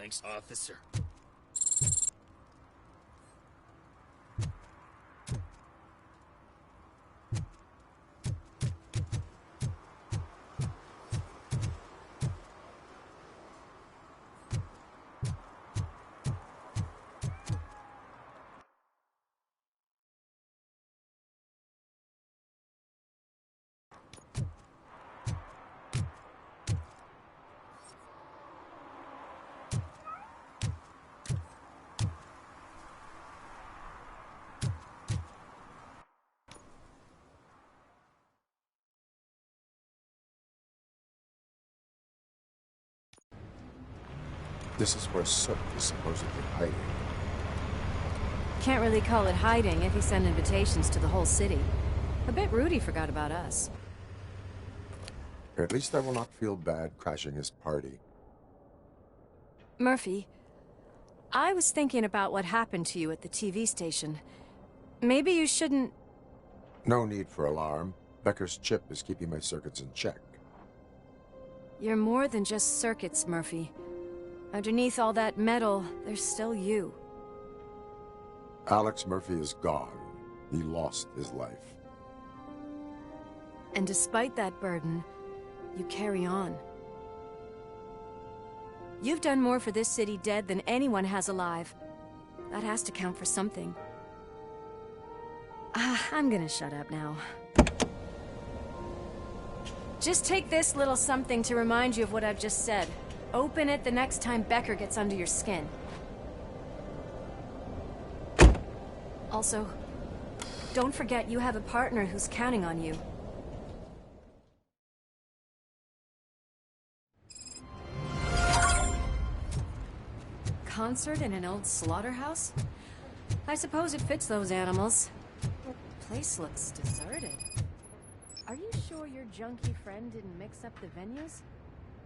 Thanks, officer. This is where Sook is supposedly hiding. Can't really call it hiding if he sent invitations to the whole city. A bit rude he forgot about us. At least I will not feel bad crashing his party. Murphy, I was thinking about what happened to you at the TV station. Maybe you shouldn't... No need for alarm. Becker's chip is keeping my circuits in check. You're more than just circuits, Murphy. Underneath all that metal, there's still you. Alex Murphy is gone. He lost his life. And despite that burden, you carry on. You've done more for this city dead than anyone has alive. That has to count for something. I'm gonna shut up now. Just take this little something to remind you of what I've just said. Open it the next time Becker gets under your skin. Also, don't forget you have a partner who's counting on you. Concert in an old slaughterhouse? I suppose it fits those animals. Place looks deserted. Are you sure your junkie friend didn't mix up the venues?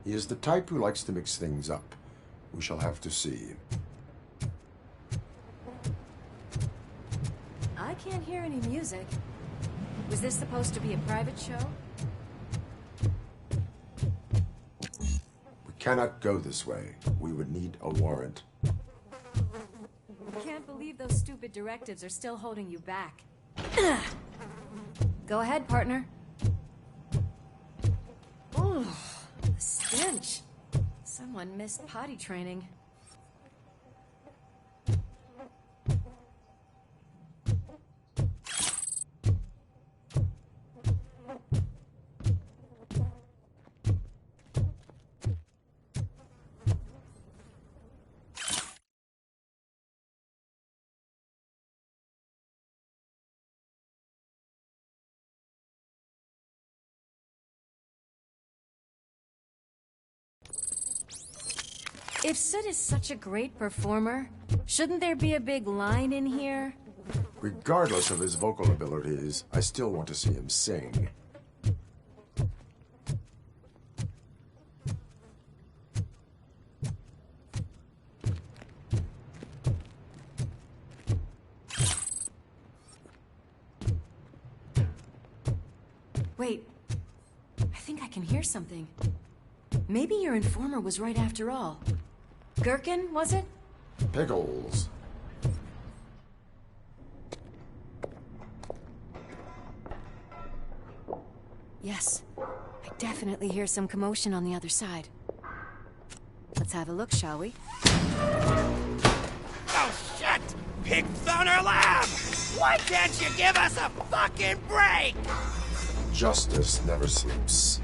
He is the type who likes to mix things up. We shall have to see. I can't hear any music. Was this supposed to be a private show? We cannot go this way. We would need a warrant. Can't believe those stupid directives are still holding you back. Go ahead, partner. Ooh, the stench. Someone missed potty training. If Sid is such a great performer, shouldn't there be a big line in here? Regardless of his vocal abilities, I still want to see him sing. Wait, I think I can hear something. Maybe your informer was right after all. Gherkin, was it? Pickles. Yes, I definitely hear some commotion on the other side. Let's have a look, shall we? Oh, shit! Pig found our lab! Why can't you give us a fucking break? Justice never sleeps.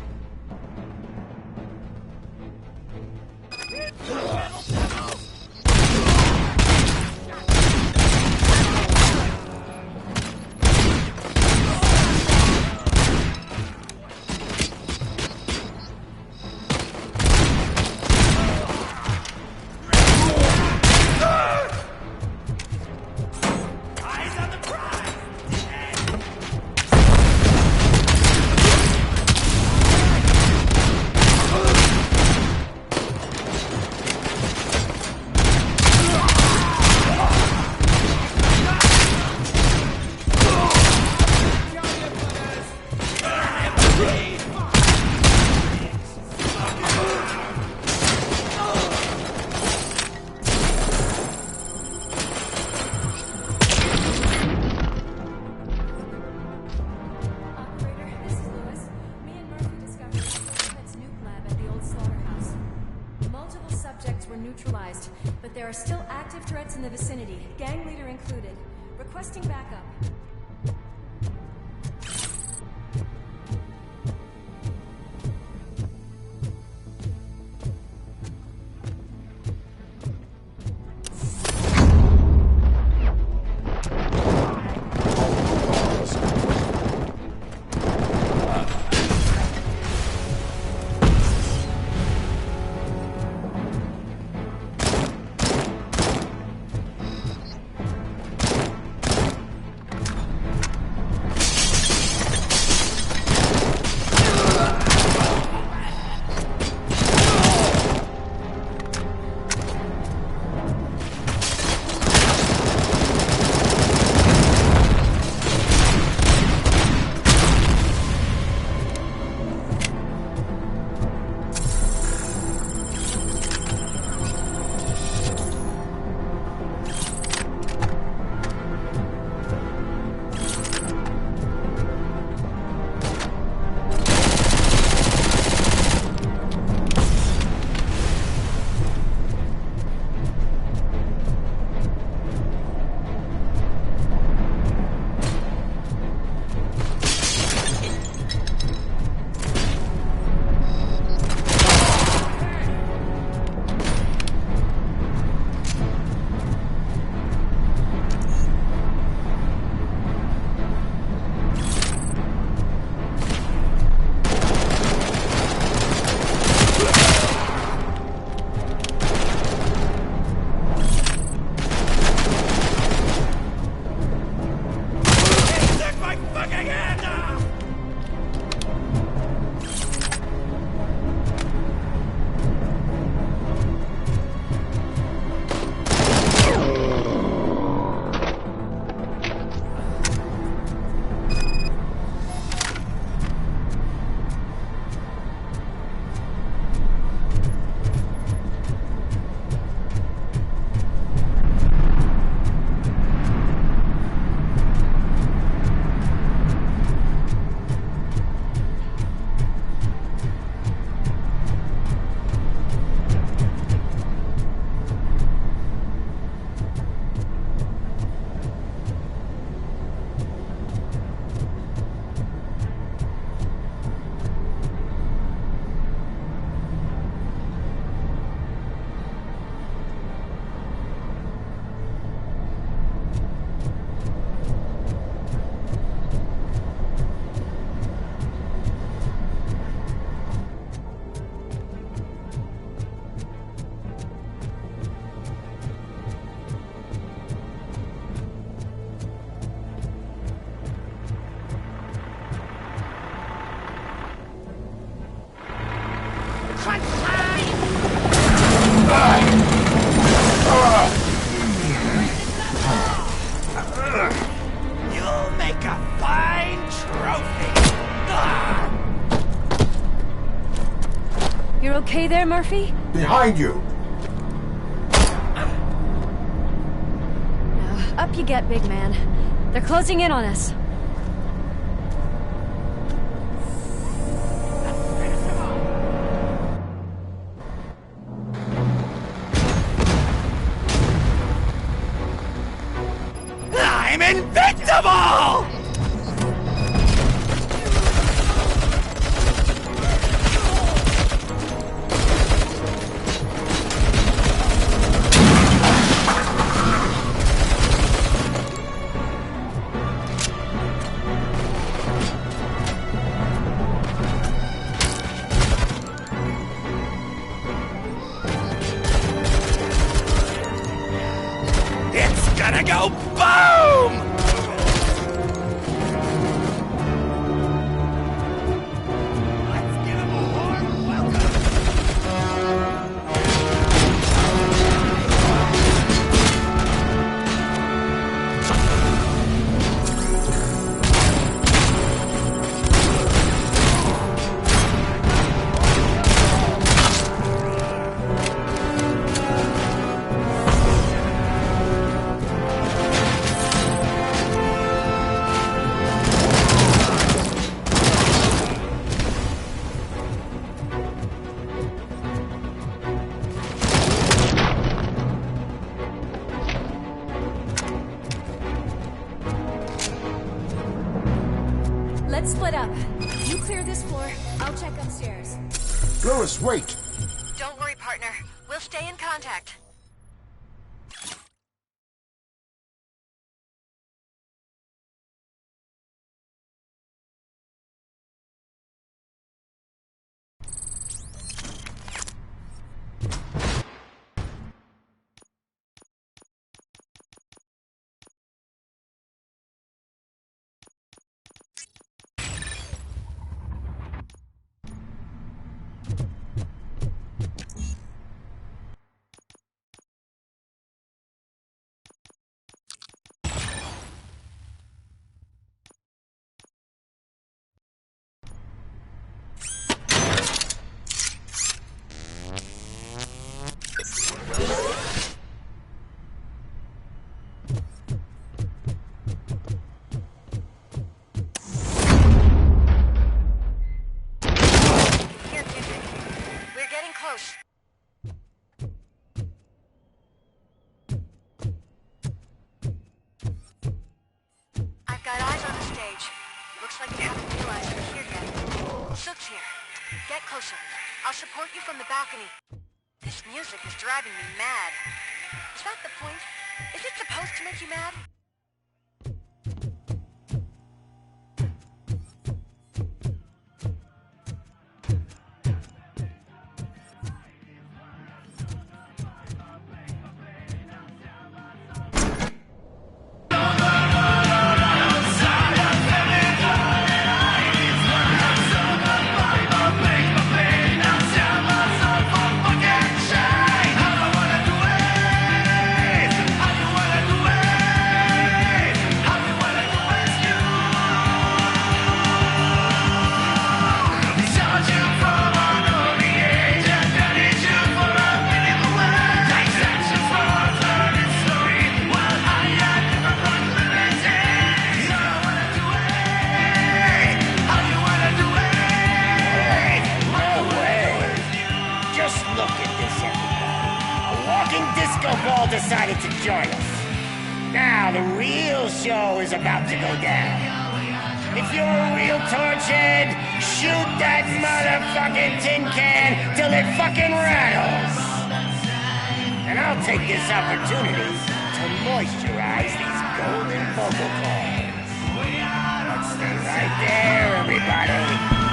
been neutralized, but there are still active threats in the vicinity, gang leader included. Requesting backup. You'll make a fine trophy. You're okay there, Murphy? Behind you! Up you get, big man. They're closing in on us. I'm invincible! It's gonna go boom! stairs. Lois, wait! Don't worry, partner. We'll stay in contact. I'll support you from the balcony. This music is driving me mad. Is that the point? Is it supposed to make you mad? Decided to join us. Now the real show is about to go down. If you're a real torchhead, shoot that motherfucking tin can till it fucking rattles. And I'll take this opportunity to moisturize these golden vocal cords. Let's stay right there, everybody.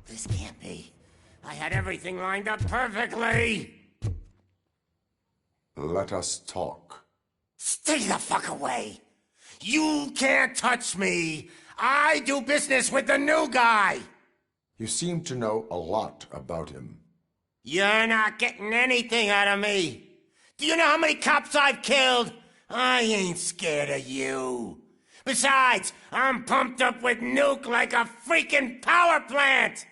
This can't be. I had everything lined up perfectly. Let us talk. Stay the fuck away. You can't touch me. I do business with the new guy. You seem to know a lot about him. You're not getting anything out of me. Do you know how many cops I've killed? I ain't scared of you. Besides, I'm pumped up with nuke like a freaking power plant!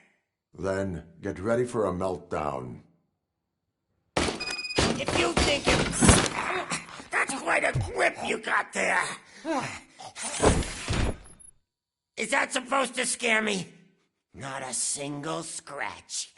Then get ready for a meltdown. If you think it... That's quite a grip you got there. Is that supposed to scare me? Not a single scratch.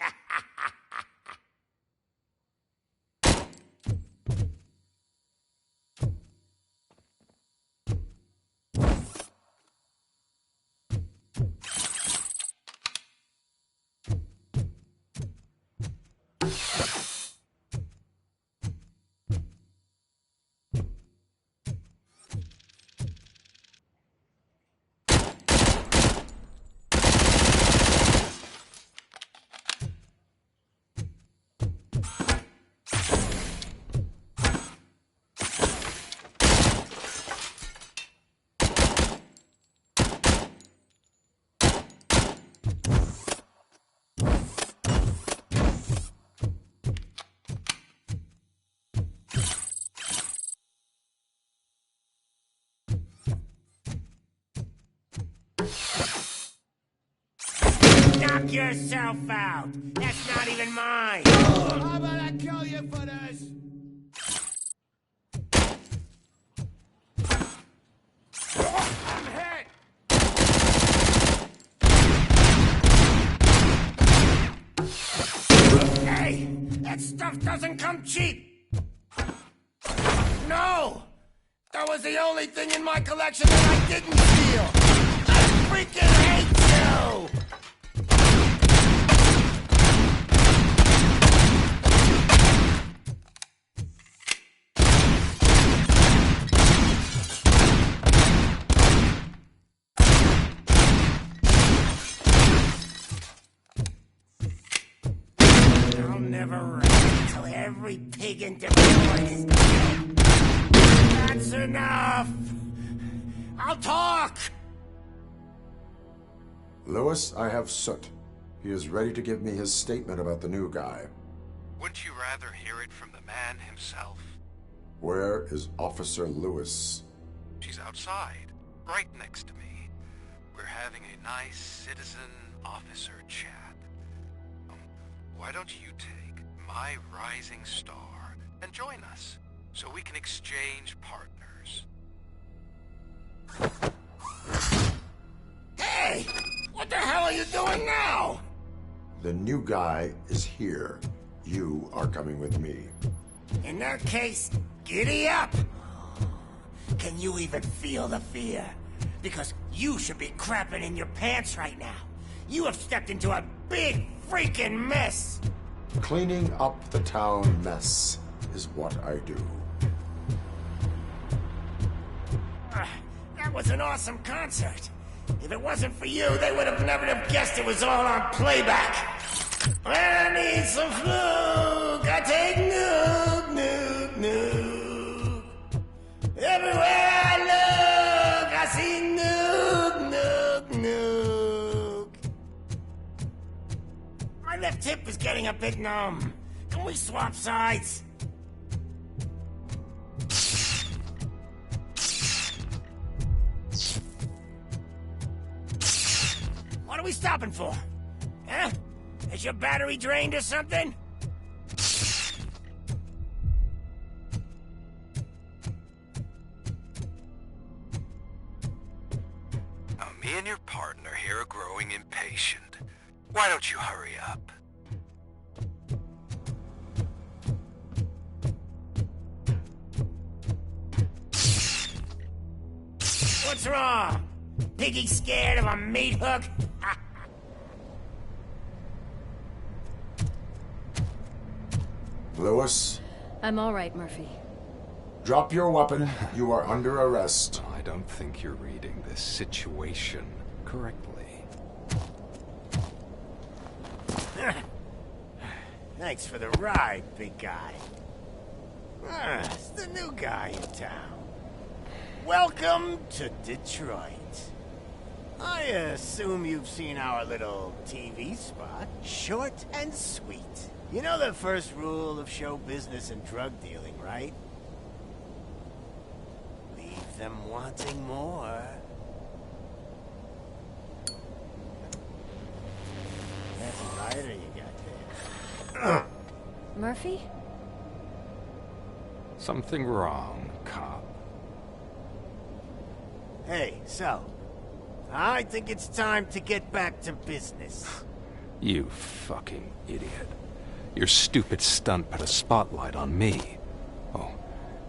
Knock yourself out. That's not even mine. How about I kill you for this? I'm hit. Hey, that stuff doesn't come cheap. No, that was the only thing in my collection that I didn't steal. I freaking hate you. I'll never rest until every pig in Detroit is dead. That's enough. I'll talk. Lewis, I have Soot. He is ready to give me his statement about the new guy. Wouldn't you rather hear it from the man himself? Where is Officer Lewis? She's outside, right next to me. We're having a nice citizen-officer chat. Why don't you take my rising star and join us, so we can exchange partners? Hey! What the hell are you doing now? The new guy is here. You are coming with me. In that case, giddy up! Can you even feel the fear? Because you should be crapping in your pants right now. You have stepped into a big freaking mess! Cleaning up the town mess is what I do. That was an awesome concert. If it wasn't for you, they would have never have guessed it was all on playback. When I need some fluke, I take nuke, nuke, nuke. Everywhere I look, I see nuke, nuke, nuke. My left hip is getting a bit numb. Can we swap sides? What are we stopping for? Huh? Is your battery drained or something? Now, me and your partner here are growing impatient. Why don't you hurry up? What's wrong? Piggy scared of a meat hook? Lewis, I'm all right, Murphy. drop your weapon. You are under arrest. I don't think you're reading this situation correctly. Thanks for the ride, big guy. It's the new guy in town. Welcome to Detroit. I assume you've seen our little TV spot. Short and sweet. You know the first rule of show business and drug dealing, right? right? Leave them wanting more. That's a lighter you got there. Murphy? Something wrong, cop. Hey, so, I think it's time to get back to business. You fucking idiot. Your stupid stunt put a spotlight on me. Oh,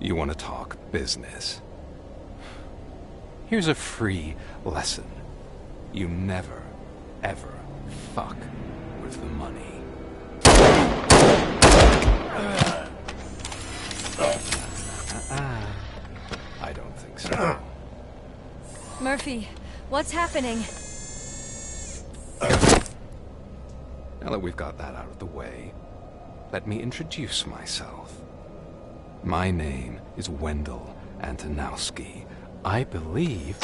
you want to talk business? Here's a free lesson. You never, ever fuck with the money. I don't think so. Murphy, what's happening? Now that we've got that out of the way, let me introduce myself. My name is Wendell Antonowski. I believe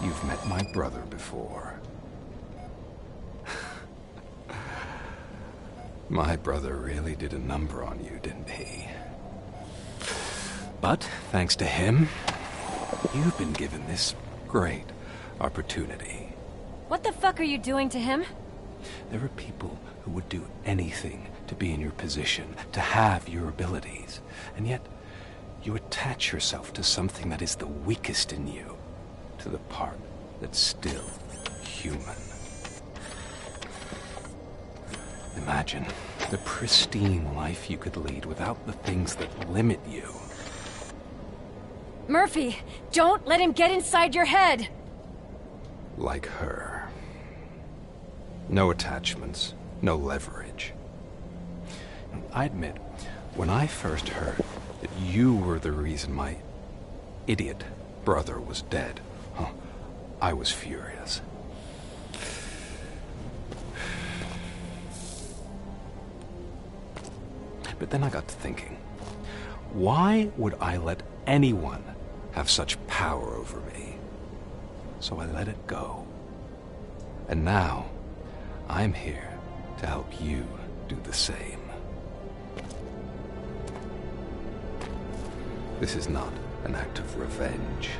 you've met my brother before. My brother really did a number on you, didn't he? But thanks to him, you've been given this great opportunity. What the fuck are you doing to him? There are people who would do anything to be in your position, to have your abilities, and yet you attach yourself to something that is the weakest in you, to the part that's still human. Imagine the pristine life you could lead without the things that limit you. Murphy, don't let him get inside your head! Like her. No attachments, no leverage. I admit, when I first heard that you were the reason my idiot brother was dead, I was furious. But then I got to thinking, why would I let anyone have such power over me? So I let it go. And now, I'm here to help you do the same. This is not an act of revenge.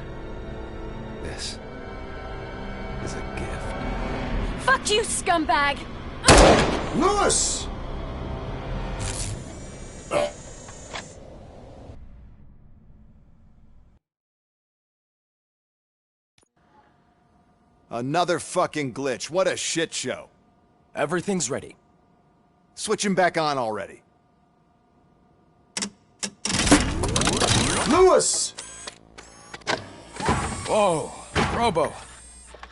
This is a gift. Fuck you, scumbag! Lewis! Another fucking glitch. What a shit show. Everything's ready. Switch him back on already. Lewis! Whoa, Robo.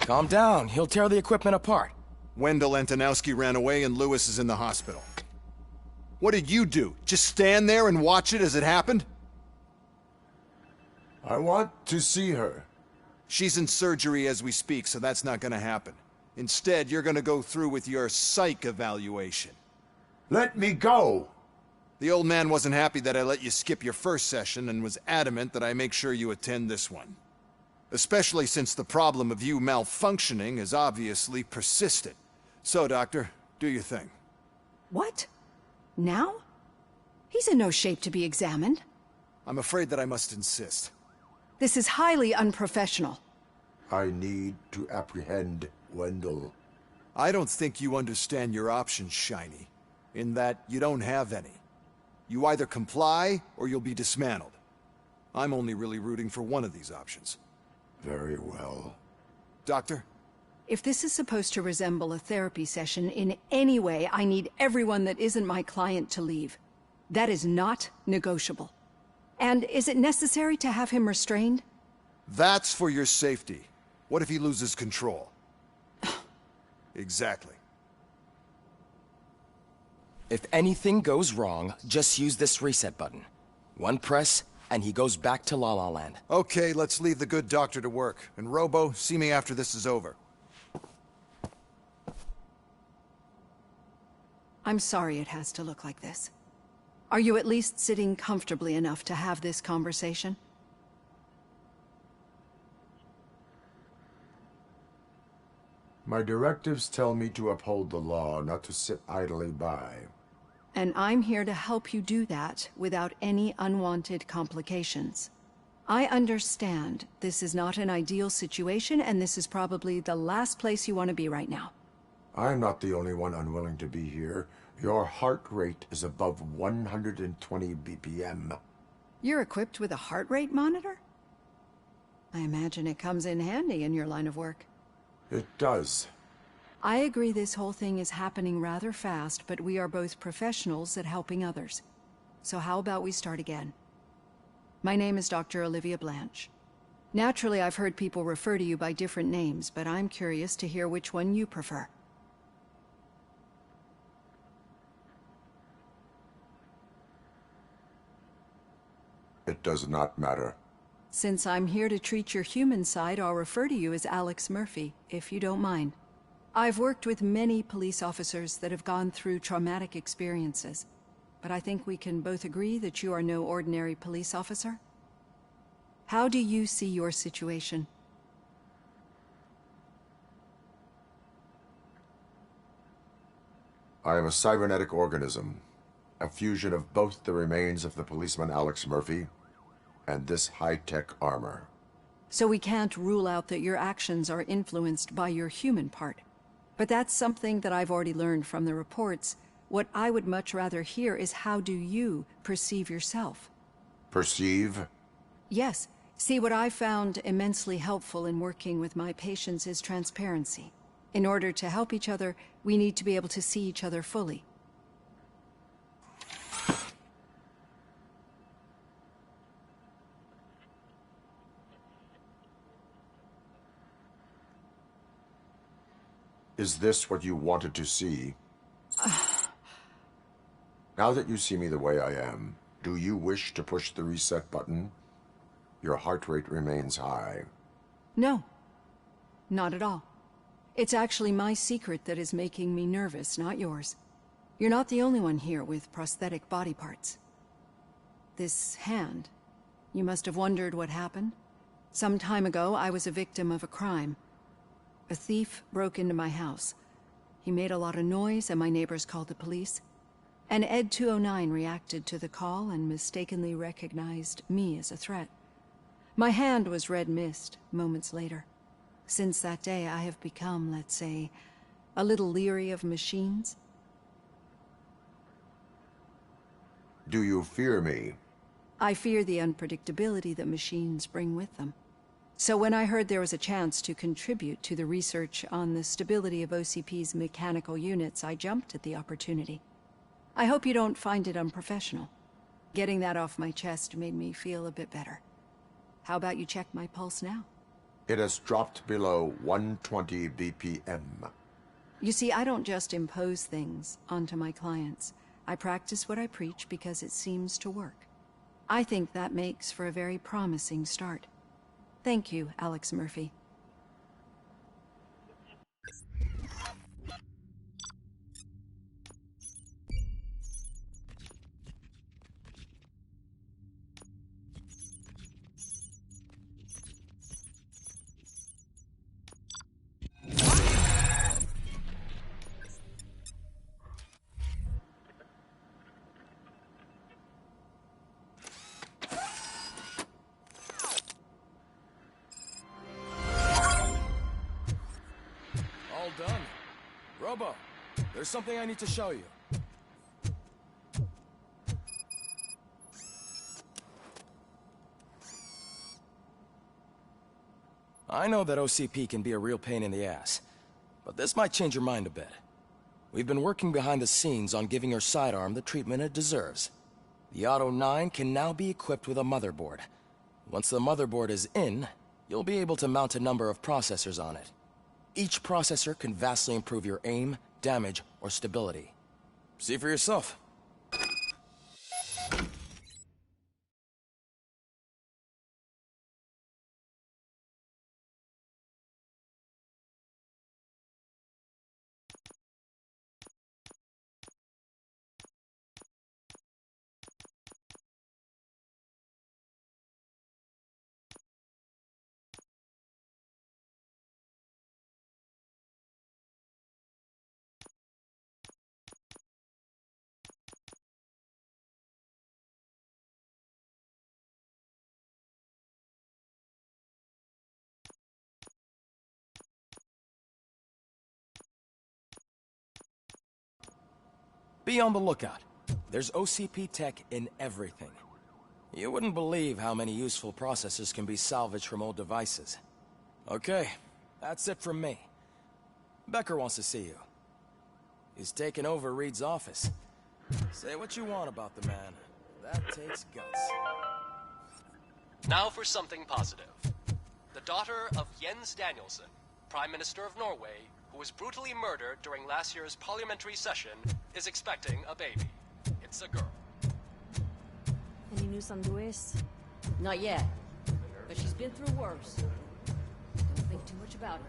Calm down. He'll tear the equipment apart. Wendell Antonowski ran away and Lewis is in the hospital. What did you do? Just stand there and watch it as it happened? I want to see her. She's in surgery as we speak, so that's not gonna happen. Instead, you're gonna go through with your psych evaluation. Let me go! The old man wasn't happy that I let you skip your first session and was adamant that I make sure you attend this one. Especially since the problem of you malfunctioning is obviously persistent. So, Doctor, do your thing. What? Now? He's in no shape to be examined. I'm afraid that I must insist. This is highly unprofessional. I need to apprehend Wendell. I don't think you understand your options, Shiny. In that you don't have any. You either comply, or you'll be dismantled. I'm only really rooting for one of these options. Very well. Doctor? If this is supposed to resemble a therapy session in any way, I need everyone that isn't my client to leave. That is not negotiable. And is it necessary to have him restrained? That's for your safety. What if he loses control? Exactly. If anything goes wrong, just use this reset button. One press, and he goes back to La La Land. Okay, let's leave the good doctor to work. And Robo, see me after this is over. I'm sorry it has to look like this. Are you at least sitting comfortably enough to have this conversation? My directives tell me to uphold the law, not to sit idly by. And I'm here to help you do that without any unwanted complications. I understand this is not an ideal situation, and this is probably the last place you want to be right now. I'm not the only one unwilling to be here. Your heart rate is above 120 BPM. You're equipped with a heart rate monitor? I imagine it comes in handy in your line of work. It does. I agree this whole thing is happening rather fast, but we are both professionals at helping others. So how about we start again? My name is Dr. Olivia Blanche. Naturally, I've heard people refer to you by different names, but I'm curious to hear which one you prefer. It does not matter. Since I'm here to treat your human side, I'll refer to you as Alex Murphy, if you don't mind. I've worked with many police officers that have gone through traumatic experiences, but I think we can both agree that you are no ordinary police officer. How do you see your situation? I am a cybernetic organism, a fusion of both the remains of the policeman Alex Murphy and this high-tech armor. So we can't rule out that your actions are influenced by your human part. But that's something that I've already learned from the reports. What I would much rather hear is how do you perceive yourself? Perceive? Yes. See, what I found immensely helpful in working with my patients is transparency. In order to help each other, we need to be able to see each other fully. Is this what you wanted to see? Now that you see me the way I am, do you wish to push the reset button? Your heart rate remains high. No. Not at all. It's actually my secret that is making me nervous, not yours. You're not the only one here with prosthetic body parts. This hand, you must have wondered what happened. Some time ago, I was a victim of a crime. A thief broke into my house. He made a lot of noise and my neighbors called the police. And Ed 209 reacted to the call and mistakenly recognized me as a threat. My hand was red mist moments later. Since that day, I have become, let's say, a little leery of machines. Do you fear me? I fear the unpredictability that machines bring with them. So when I heard there was a chance to contribute to the research on the stability of OCP's mechanical units, I jumped at the opportunity. I hope you don't find it unprofessional. Getting that off my chest made me feel a bit better. How about you check my pulse now? It has dropped below 120 BPM. You see, I don't just impose things onto my clients. I practice what I preach because it seems to work. I think that makes for a very promising start. Thank you, Alex Murphy. All done. Robo, there's something I need to show you. I know that OCP can be a real pain in the ass, but this might change your mind a bit. We've been working behind the scenes on giving your sidearm the treatment it deserves. The Auto 9 can now be equipped with a motherboard. Once the motherboard is in, you'll be able to mount a number of processors on it. Each processor can vastly improve your aim, damage, or stability. See for yourself. Be on the lookout. There's OCP tech in everything. You wouldn't believe how many useful processors can be salvaged from old devices. Okay, that's it from me. Becker wants to see you. He's taken over Reed's office. Say what you want about the man. That takes guts. Now for something positive. The daughter of Jens Danielson, Prime Minister of Norway, who was brutally murdered during last year's parliamentary session, is expecting a baby. It's a girl. Any news on Luis? Not yet, but she's been through worse. Don't think too much about her.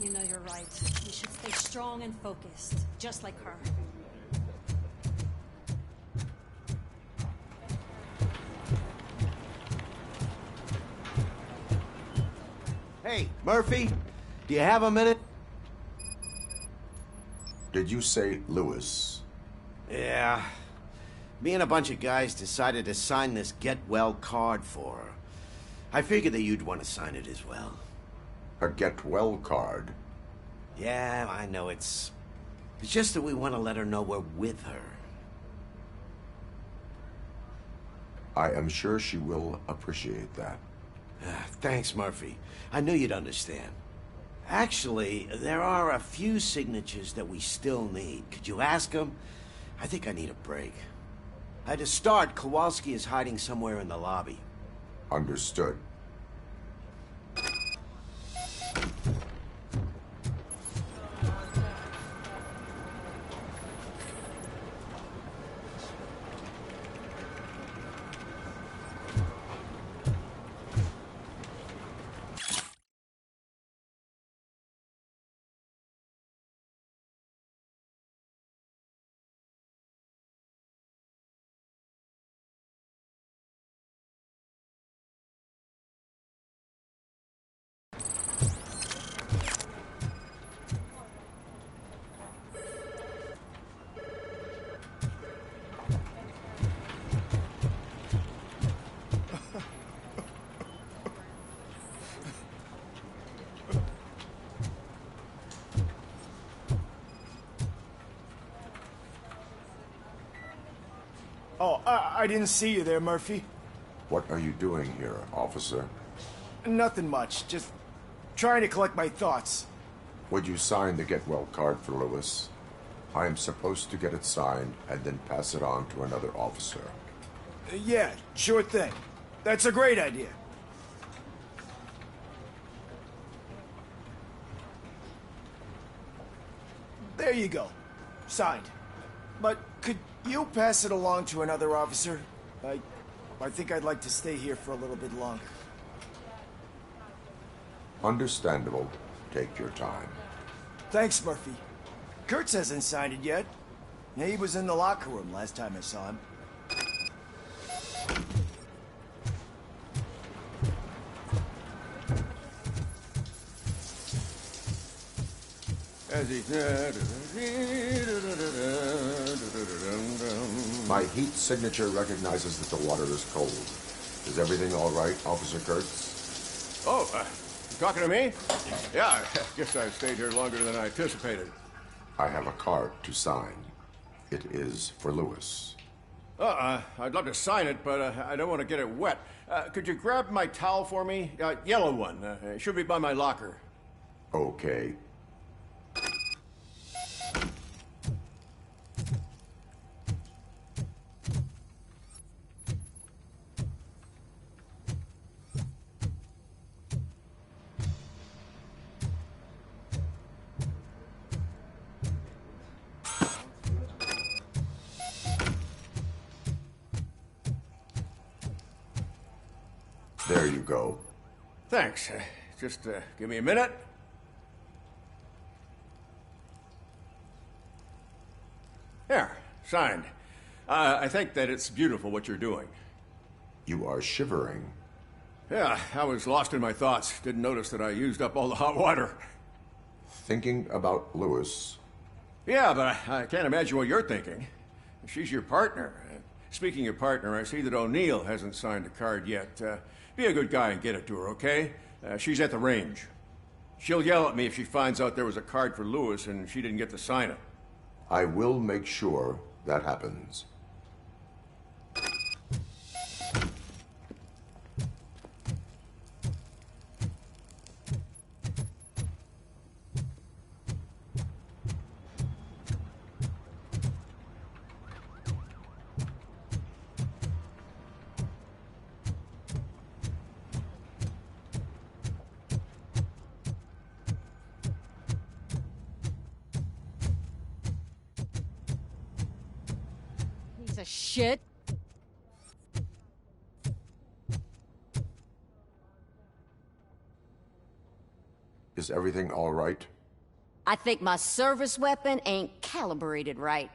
You know you're right. You should stay strong and focused, just like her. Hey, Murphy, do you have a minute? Did you say Lewis? Yeah. Me and a bunch of guys decided to sign this get well card for her. I figured that you'd want to sign it as well. A get well card? Yeah, I know it's just that we want to let her know we're with her. I am sure she will appreciate that. Thanks, Murphy. I knew you'd understand. Actually, there are a few signatures that we still need. Could you ask them? I think I need a break. To start, Kowalski is hiding somewhere in the lobby. Understood. Oh, I didn't see you there, Murphy. What are you doing here, officer? Nothing much, just trying to collect my thoughts. Would you sign the get well card for Lewis? I am supposed to get it signed and then pass it on to another officer. Yeah, sure thing. That's a great idea. There you go. Signed. But could you pass it along to another officer? I think I'd like to stay here for a little bit longer. Understandable. Take your time. Thanks, Murphy. Kurtz hasn't signed it yet. He was in the locker room last time I saw him. My heat signature recognizes that the water is cold. Is everything all right, Officer Kurtz? Oh, you talking to me? Yeah, I guess I stayed here longer than I anticipated. I have a card to sign. It is for Lewis. I'd love to sign it, but I don't want to get it wet. Could you grab my towel for me? Yellow one. It should be by my locker. Okay. There you go. Thanks. Just give me a minute. There, signed. I think that it's beautiful what you're doing. You are shivering. Yeah, I was lost in my thoughts. Didn't notice that I used up all the hot water. Thinking about Lewis. Yeah, but I can't imagine what you're thinking. She's your partner. Speaking of partner, I see that O'Neill hasn't signed a card yet. Be a good guy and get it to her, okay? She's at the range. She'll yell at me if she finds out there was a card for Lewis and she didn't get to sign it. I will make sure that happens. Piece of shit. Is everything all right? I think my service weapon ain't calibrated right.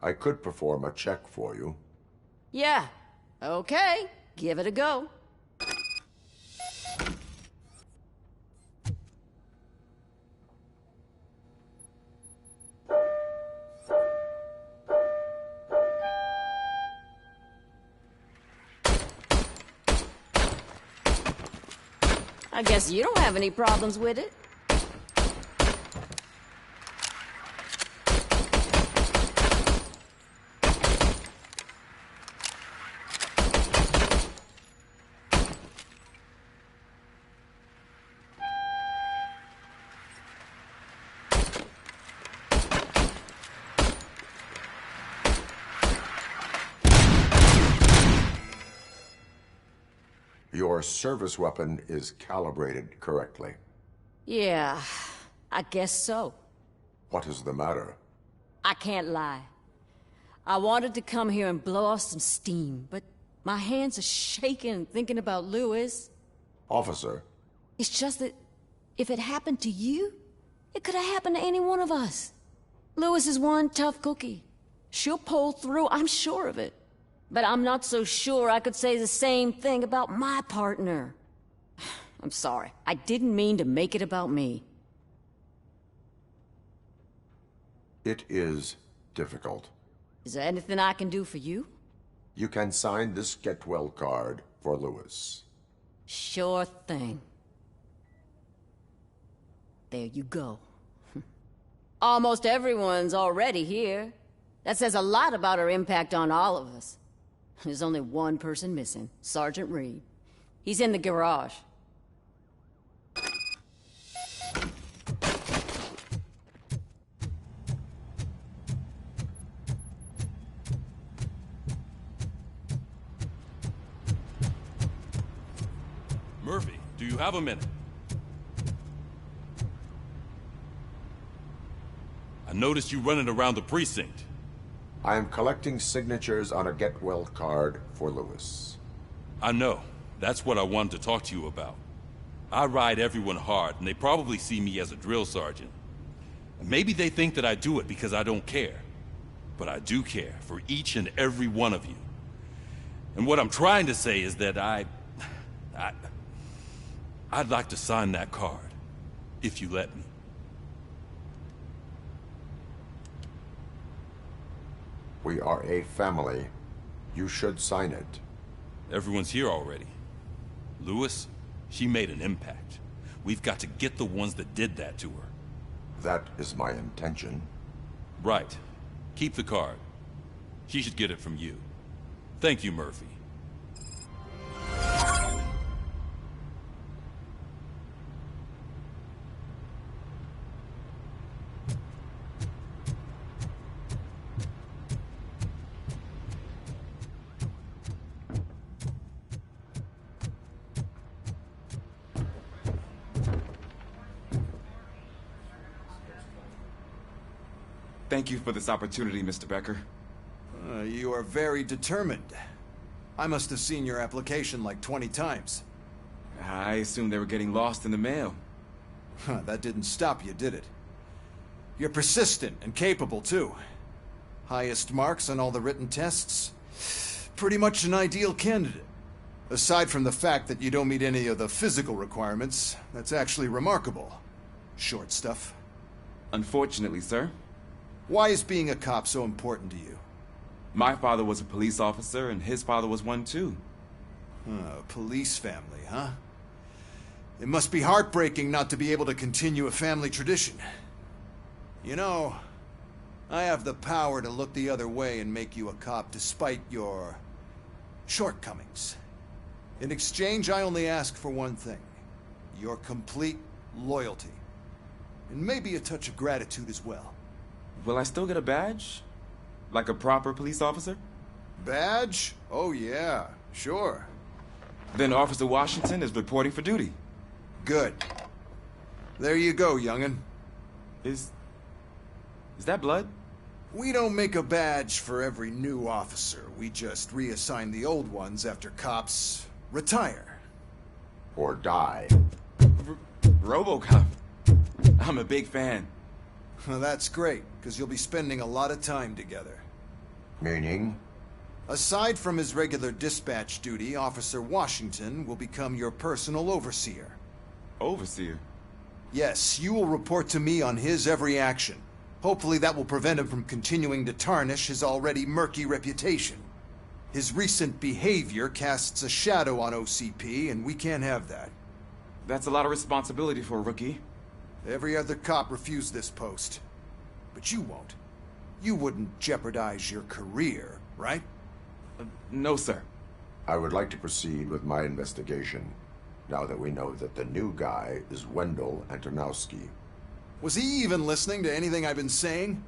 I could perform a check for you. Yeah. Okay. Give it a go. I guess you don't have any problems with it. Your service weapon is calibrated correctly. Yeah, I guess so. What is the matter? I can't lie. I wanted to come here and blow off some steam, but my hands are shaking thinking about Lewis. Officer. It's just that if it happened to you, it could have happened to any one of us. Lewis is one tough cookie. She'll pull through, I'm sure of it. But I'm not so sure I could say the same thing about my partner. I'm sorry. I didn't mean to make it about me. It is difficult. Is there anything I can do for you? You can sign this get well card for Lewis. Sure thing. There you go. Almost everyone's already here. That says a lot about her impact on all of us. There's only one person missing, Sergeant Reed. He's in the garage. Murphy, do you have a minute? I noticed you running around the precinct. I am collecting signatures on a get well card for Lewis. I know. That's what I wanted to talk to you about. I ride everyone hard, and they probably see me as a drill sergeant. And maybe they think that I do it because I don't care. But I do care for each and every one of you. And what I'm trying to say is that I'd like to sign that card, if you let me. We are a family. You should sign it. Everyone's here already. Lewis, she made an impact. We've got to get the ones that did that to her. That is my intention. Right. Keep the card. She should get it from you. Thank you, Murphy. Thank you for this opportunity, Mr. Becker. You are very determined. I must have seen your application like 20 times. I assumed they were getting lost in the mail. That didn't stop you, did it? You're persistent and capable, too. Highest marks on all the written tests. Pretty much an ideal candidate. Aside from the fact that you don't meet any of the physical requirements, that's actually remarkable. Short stuff. Unfortunately, sir. Why is being a cop so important to you? My father was a police officer, and his father was one too. Police family, huh? It must be heartbreaking not to be able to continue a family tradition. You know, I have the power to look the other way and make you a cop despite your shortcomings. In exchange, I only ask for one thing. Your complete loyalty. And maybe a touch of gratitude as well. Will I still get a badge? Like a proper police officer? Badge? Oh yeah, sure. Then Officer Washington is reporting for duty. Good. There you go, young'un. Is that blood? We don't make a badge for every new officer. We just reassign the old ones after cops retire. Or die. ROBOCOP. I'm a big fan. Well, that's great, because you'll be spending a lot of time together. Meaning? Aside from his regular dispatch duty, Officer Washington will become your personal overseer. Overseer? Yes, you will report to me on his every action. Hopefully that will prevent him from continuing to tarnish his already murky reputation. His recent behavior casts a shadow on OCP, and we can't have that. That's a lot of responsibility for a rookie. Every other cop refused this post. But you won't. You wouldn't jeopardize your career, right? No, sir. I would like to proceed with my investigation, now that we know that the new guy is Wendell Antonowski. Was he even listening to anything I've been saying?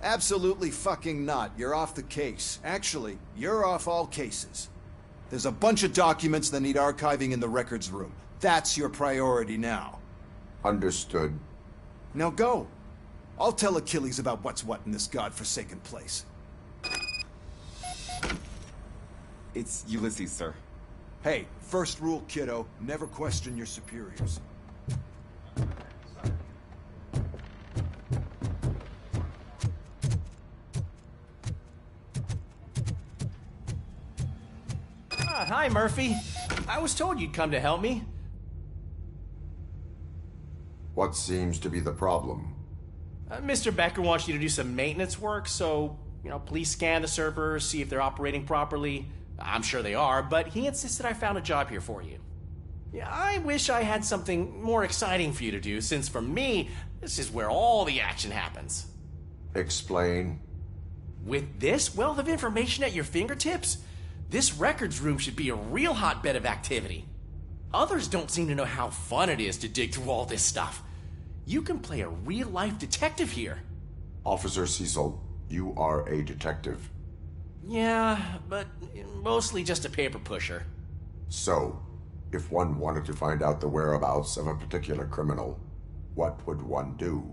Absolutely fucking not. You're off the case. Actually, you're off all cases. There's a bunch of documents that need archiving in the records room. That's your priority now. Understood. Now go. I'll tell Achilles about what's what in this godforsaken place. It's Ulysses, sir. Hey, first rule, kiddo, never question your superiors. Hi, Murphy. I was told you'd come to help me. What seems to be the problem? Mr. Becker wants you to do some maintenance work, so, please scan the servers, see if they're operating properly. I'm sure they are, but he insisted I found a job here for you. Yeah, I wish I had something more exciting for you to do, since for me, this is where all the action happens. Explain. With this wealth of information at your fingertips, this records room should be a real hotbed of activity. Others don't seem to know how fun it is to dig through all this stuff. You can play a real-life detective here. Officer Cecil, you are a detective. Yeah, but mostly just a paper pusher. So, if one wanted to find out the whereabouts of a particular criminal, what would one do?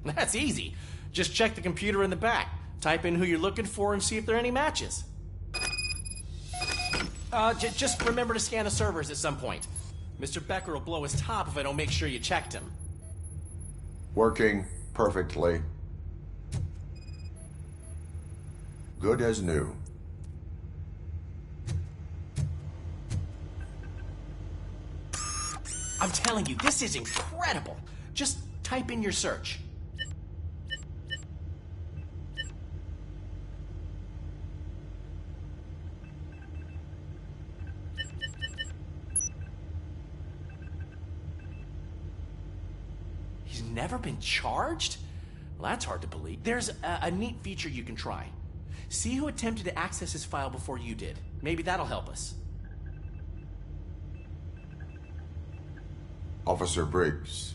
That's easy. Just check the computer in the back, type in who you're looking for, and see if there are any matches. Just remember to scan the servers at some point. Mr. Becker will blow his top if I don't make sure you checked him. Working perfectly. Good as new. I'm telling you, this is incredible. Just type in your search. He's never been charged? Well, that's hard to believe. There's a neat feature you can try. See who attempted to access his file before you did. Maybe that'll help us. Officer Briggs.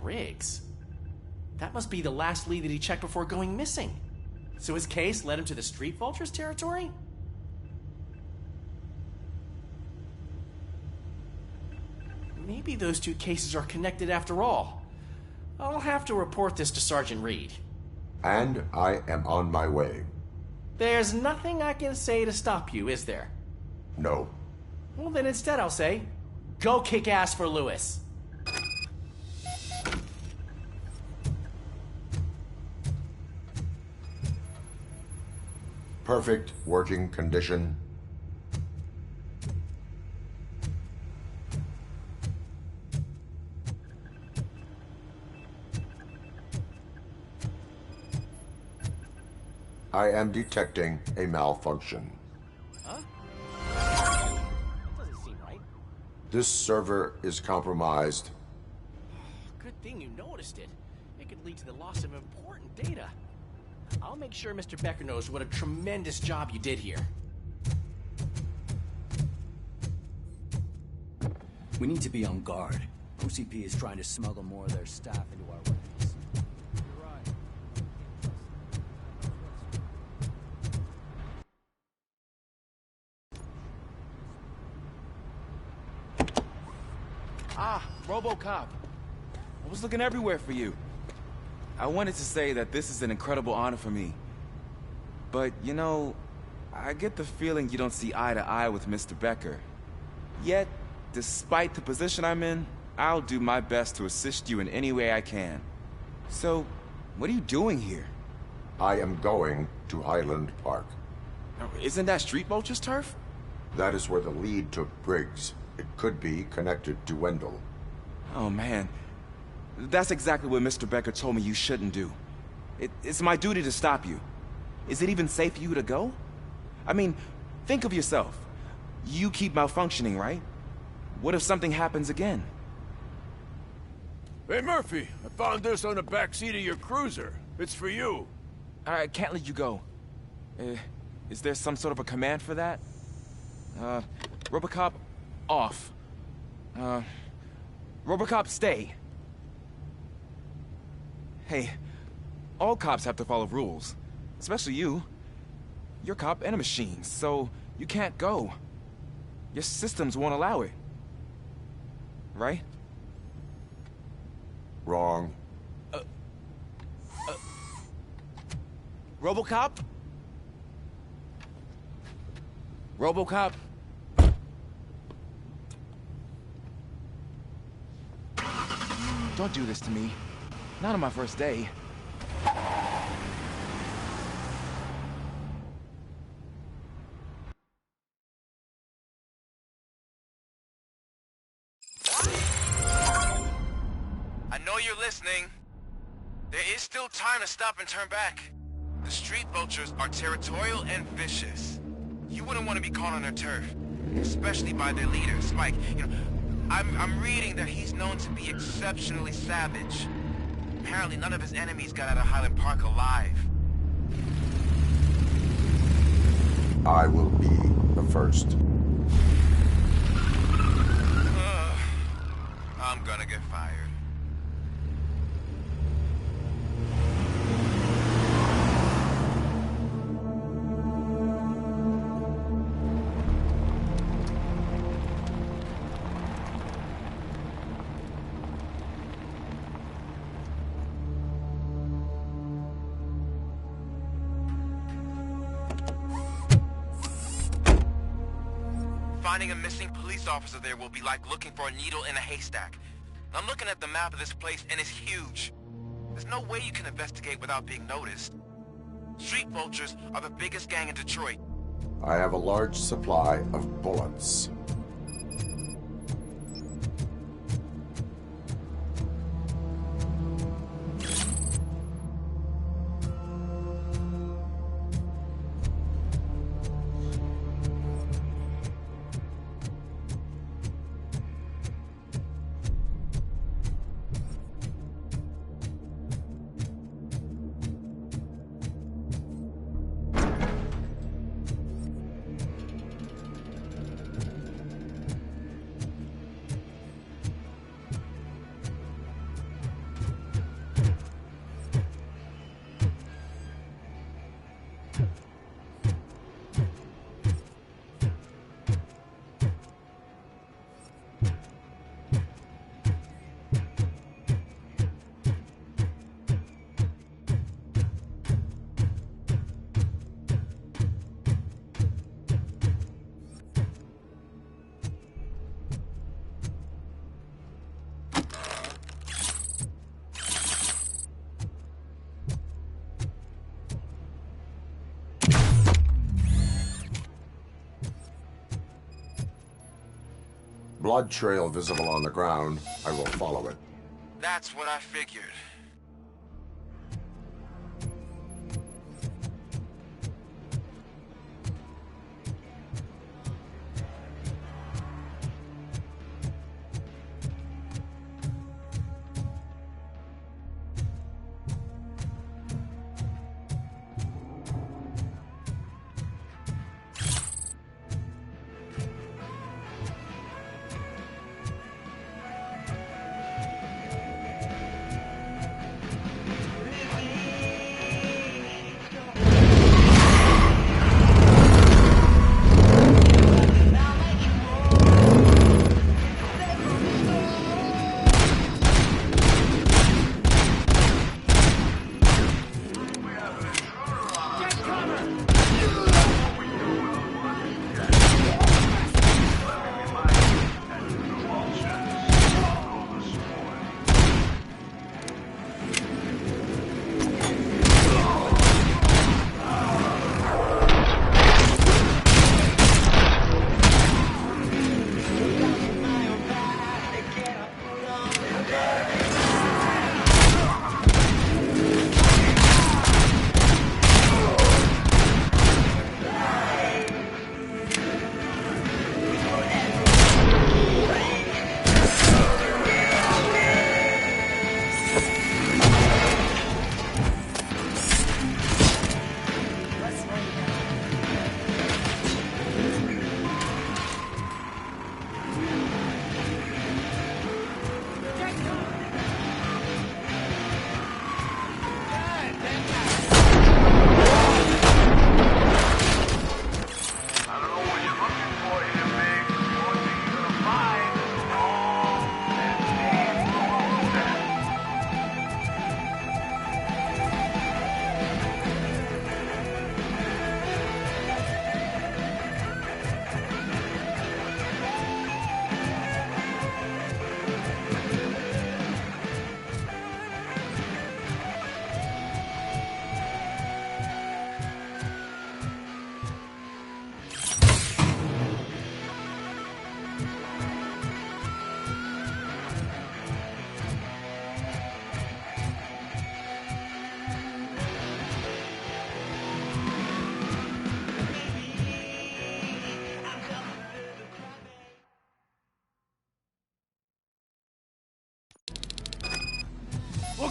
Briggs? That must be the last lead that he checked before going missing. So his case led him to the Street Vultures territory? Maybe those two cases are connected after all. I'll have to report this to Sergeant Reed. And I am on my way. There's nothing I can say to stop you, is there? No. Well, then instead I'll say, go kick ass for Lewis. Perfect working condition. I am detecting a malfunction. Huh? That doesn't seem right. This server is compromised. Good thing you noticed it. It could lead to the loss of important data. I'll make sure Mr. Becker knows what a tremendous job you did here. We need to be on guard. OCP is trying to smuggle more of their staff into our weapons. Ah, ROBOCOP. I was looking everywhere for you. I wanted to say that this is an incredible honor for me. But, you know, I get the feeling you don't see eye to eye with Mr. Becker. Yet, despite the position I'm in, I'll do my best to assist you in any way I can. So, what are you doing here? I am going to Highland Park. Isn't that Street Vulture's turf? That is where the lead took Briggs. It could be connected to Wendell. Oh, man. That's exactly what Mr. Becker told me you shouldn't do. It's my duty to stop you. Is it even safe for you to go? I mean, think of yourself. You keep malfunctioning, right? What if something happens again? Hey, Murphy, I found this on the back seat of your cruiser. It's for you. I can't let you go. Is there some sort of a command for that? ROBOCOP, off. ROBOCOP, stay. Hey, all cops have to follow rules. Especially you. You're a cop and a machine, so you can't go. Your systems won't allow it. Right? Wrong. ROBOCOP? ROBOCOP? Don't do this to me. Not on my first day. I know you're listening. There is still time to stop and turn back. The street vultures are territorial and vicious. You wouldn't want to be caught on their turf, especially by their leader, Spike. You know, I'm reading that he's known to be exceptionally savage. Apparently none of his enemies got out of Highland Park alive. I will be the first. I'm gonna get fired. Finding a missing police officer there will be like looking for a needle in a haystack. I'm looking at the map of this place and it's huge. There's no way you can investigate without being noticed. Street vultures are the biggest gang in Detroit. I have a large supply of bullets. Blood trail visible on the ground. I will follow it. That's what I figured.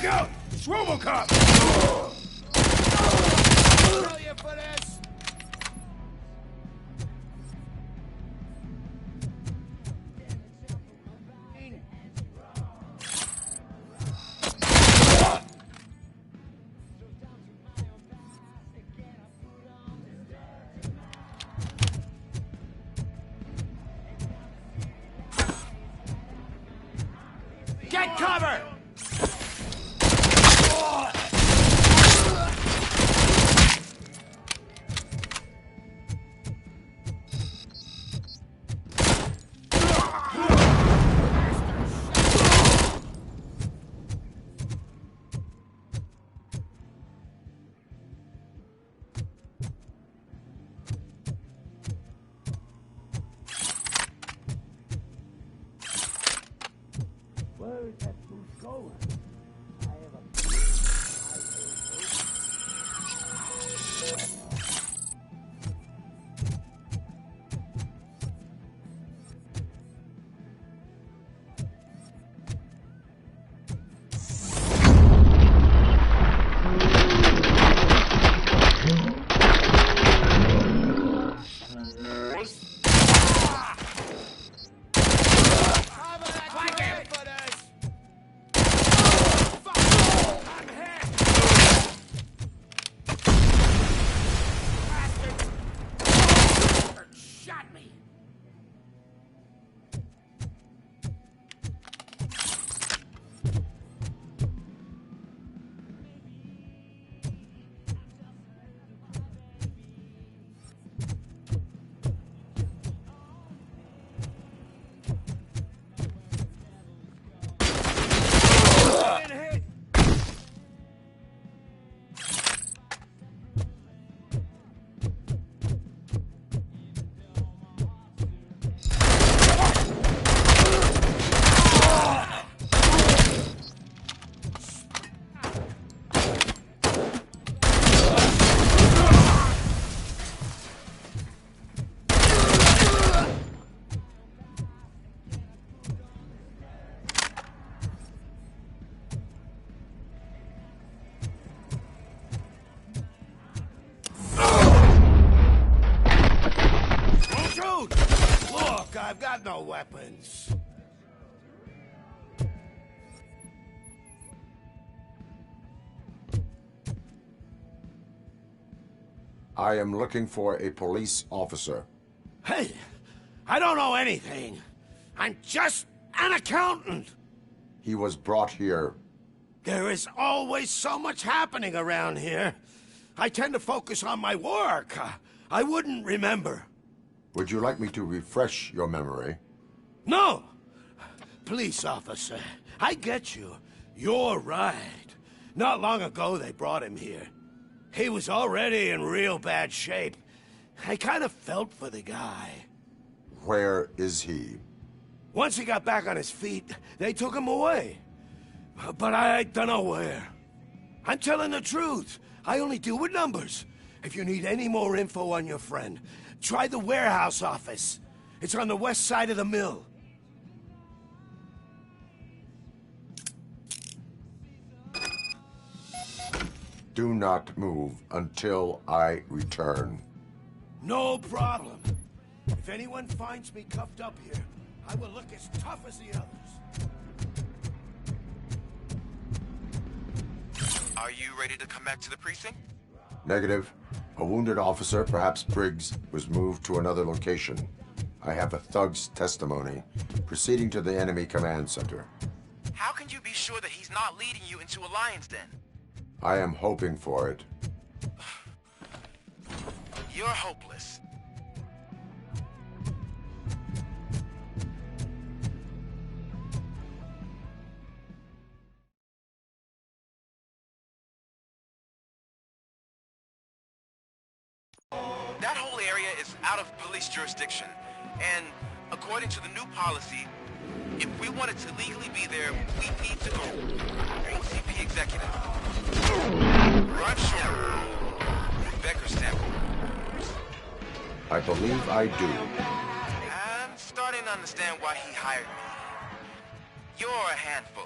out! It's ROBOCOP! Kill you for this! Get cover! Where is that food going? I have a... Look, I've got no weapons. I am looking for a police officer. Hey, I don't know anything. I'm just an accountant. He was brought here. There is always so much happening around here. I tend to focus on my work. I wouldn't remember. Would you like me to refresh your memory? No! Police officer, I get you. You're right. Not long ago they brought him here. He was already in real bad shape. I kind of felt for the guy. Where is he? Once he got back on his feet, they took him away. But I don't know where. I'm telling the truth. I only deal with numbers. If you need any more info on your friend, try the warehouse office. It's on the west side of the mill. Do not move until I return. No problem. If anyone finds me cuffed up here, I will look as tough as the others. Are you ready to come back to the precinct? Negative. A wounded officer, perhaps Briggs, was moved to another location. I have a thug's testimony, proceeding to the enemy command center. How can you be sure that he's not leading you into a lion's den? I am hoping for it. You're hopeless. That whole area is out of police jurisdiction, and according to the new policy, if we wanted to legally be there, we need to go. OCP executive. I'm sure. Becker stamp. I believe I do. I'm starting to understand why he hired me. You're a handful.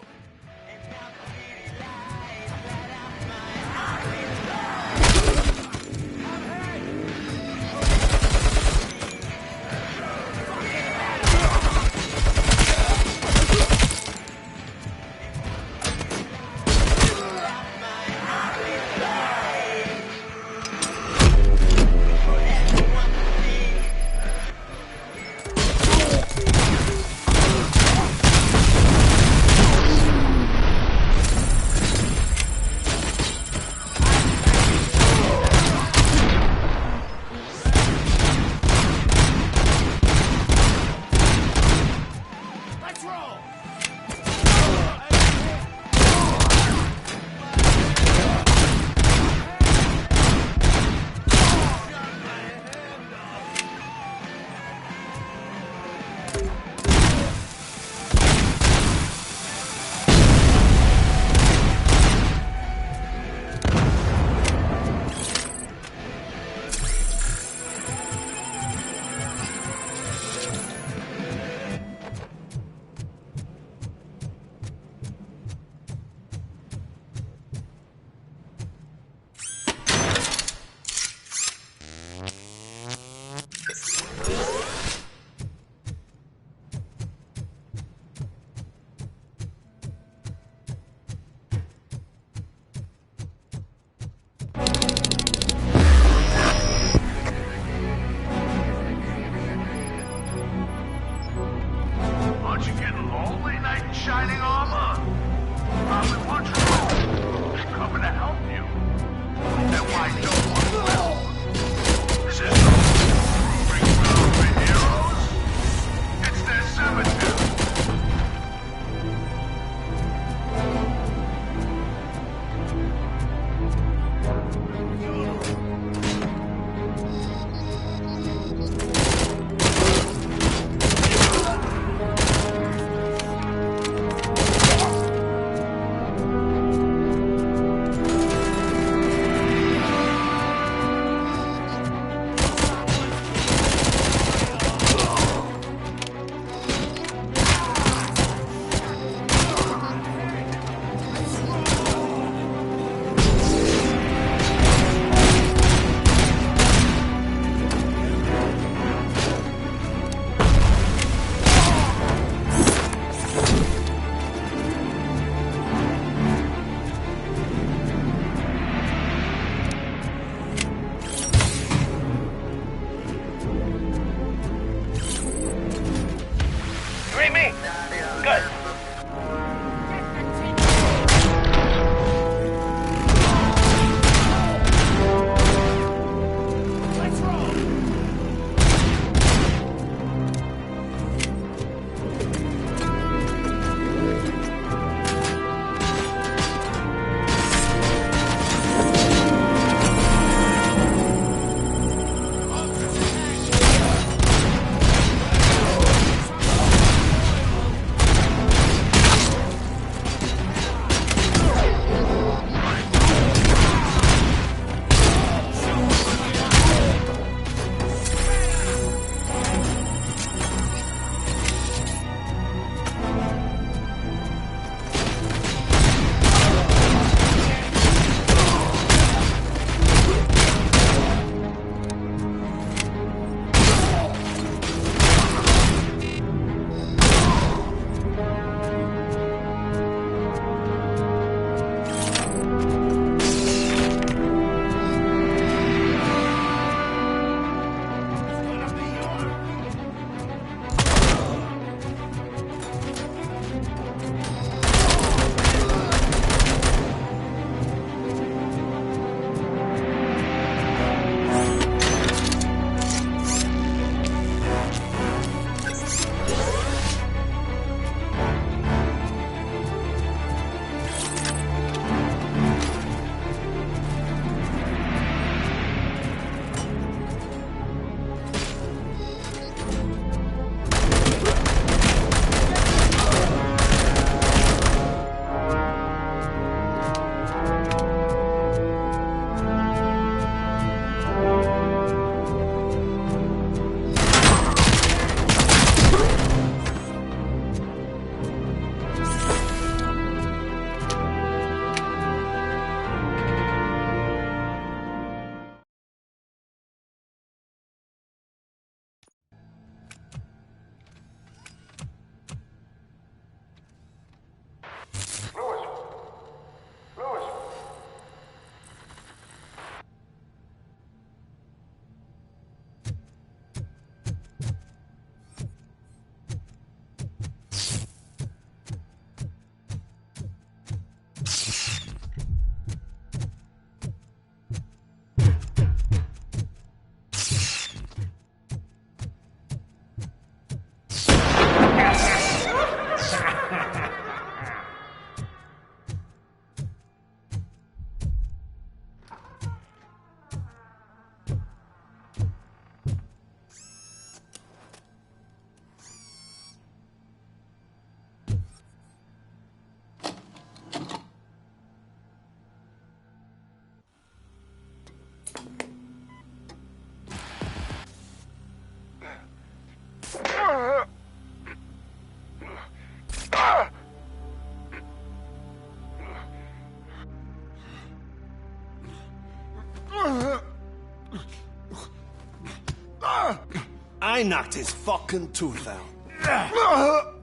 I knocked his fucking tooth out.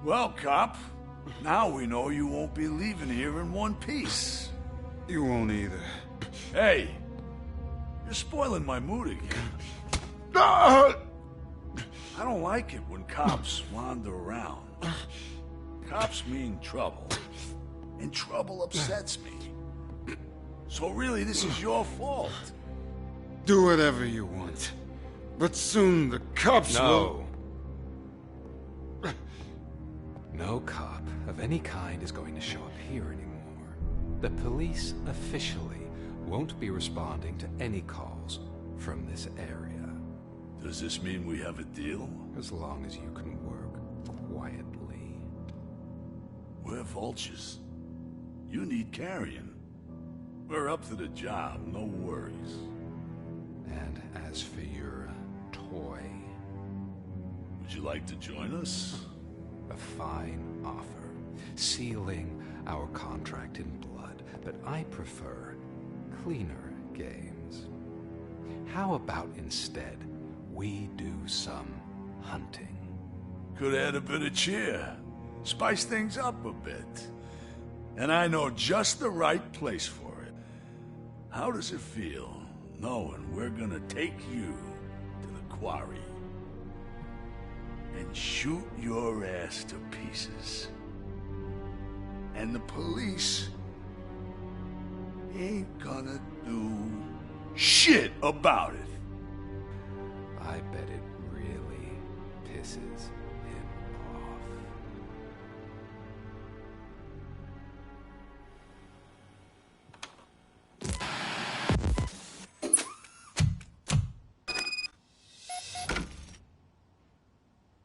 Well, cop, now we know you won't be leaving here in one piece. You won't either. Hey, you're spoiling my mood again. I don't like it when cops wander around. Cops mean trouble, and trouble upsets me. So really, this is your fault. Do whatever you want. But soon the cops will... No cop of any kind is going to show up here anymore. The police officially won't be responding to any calls from this area. Does this mean we have a deal? As long as you can work quietly. We're vultures. You need carrying. We're up to the job, no worries. And as for your toy... Would you like to join us? A fine offer, sealing our contract in blood, but I prefer cleaner games. How about instead we do some hunting? Could add a bit of cheer, spice things up a bit. And I know just the right place for it. How does it feel knowing we're gonna take you to the quarry and shoot your ass to pieces? And the police ain't gonna do shit about it. I bet it really pisses